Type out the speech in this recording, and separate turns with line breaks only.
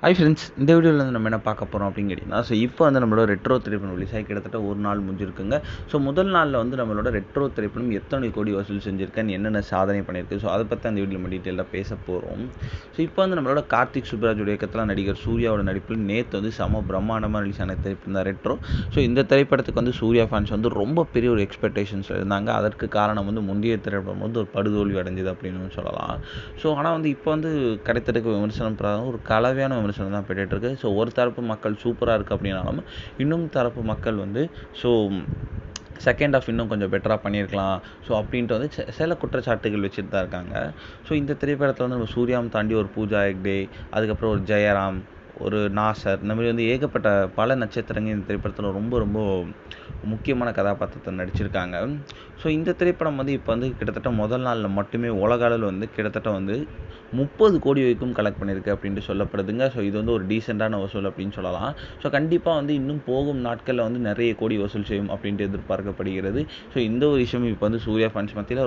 Hi friends, இந்த வீடியோவில் வந்து நம்ம என்ன பார்க்க போகிறோம் அப்படின்னு கேட்டிங்கன்னா, இப்போ வந்து நம்மளோட ரெட்ரோ திரைப்படம் ரிலீஸ் ஆகி கிட்டத்தட்ட ஒரு நாள் முடிஞ்சிருக்குங்க. முதல் நாளில் வந்து நம்மளோட ரெட்ரோ திரைப்படம் எத்தனை கோடி வசூல் செஞ்சுருக்கேன்னு என்னென்ன சாதனை பண்ணியிருக்கு, அதை பற்றி அந்த வீடியோவில் நம்ம டீட்டெயிலாக பேச போகிறோம். இப்போ வந்து நம்மளோட கார்த்திக் சுப்ராஜோட இயக்கத்தில் நடிகர் சூர்யாவோட நடிப்பில் நேற்று வந்து செம பிரம்மாண்டமாக ரிலீஸ் ஆன திரைப்படம் தான் ரெட்ரோ. இந்த திரைப்படத்துக்கு வந்து சூர்யா ஃபேன்ஸ் வந்து ரொம்ப பெரிய ஒரு எக்ஸ்பெக்டேஷன்ஸில் இருந்தாங்க. அதற்கு காரணம் வந்து முந்தைய திரைப்படம் வந்து ஒரு படுதோல்வி அடைஞ்சது அப்படின்னு சொல்லலாம். ஆனால் வந்து இப்போ வந்து கிடைத்திருக்க விமர்சனம் பிரகாரம் ஒரு கலவையான விமர்சனம் தான் பெற்றுருக்கு. ஒரு தரப்பு மக்கள் சூப்பராக இருக்குது அப்படின்னாலும் இன்னும் தரப்பு மக்கள் வந்து செகண்ட் ஆஃப் இன்னும் கொஞ்சம் பெட்டராக பண்ணியிருக்கலாம் அப்படின்ட்டு வந்து சில குற்றச்சாட்டுகள் வச்சுட்டு தான் இருக்காங்க. இந்த திரைப்படத்தில் வந்து நம்ம சூர்யாவும் தாண்டி ஒரு பூஜா ஹெக்டே, அதுக்கப்புறம் ஒரு ஜெயராம், ஒரு நாசர், இந்த மாதிரி வந்து ஏகப்பட்ட பல நட்சத்திரங்கள் இந்த திரைப்படத்தில் ரொம்ப ரொம்ப முக்கியமான கதாபாத்திரத்தை நடிச்சிருக்காங்க. இந்த திரைப்படம் வந்து இப்போ வந்து கிட்டத்தட்ட முதல் நாளில் மட்டுமே உலக அளவில் வந்து கிட்டத்தட்ட வந்து 30 கோடி வரைக்கும் கலெக்ட் பண்ணியிருக்கு அப்படின்ட்டு சொல்லப்படுதுங்க. இது வந்து ஒரு டீசெண்டான வசூல் அப்படின்னு சொல்லலாம். கண்டிப்பாக வந்து இன்னும் போகும் நாட்களில் வந்து நிறைய கோடி வசூல் செய்யும் அப்படின்ட்டு எதிர்பார்க்கப்படுகிறது. இந்த ஒரு விஷயம் இப்போ வந்து சூர்யா ஃபேன்ஸ் மத்தியில்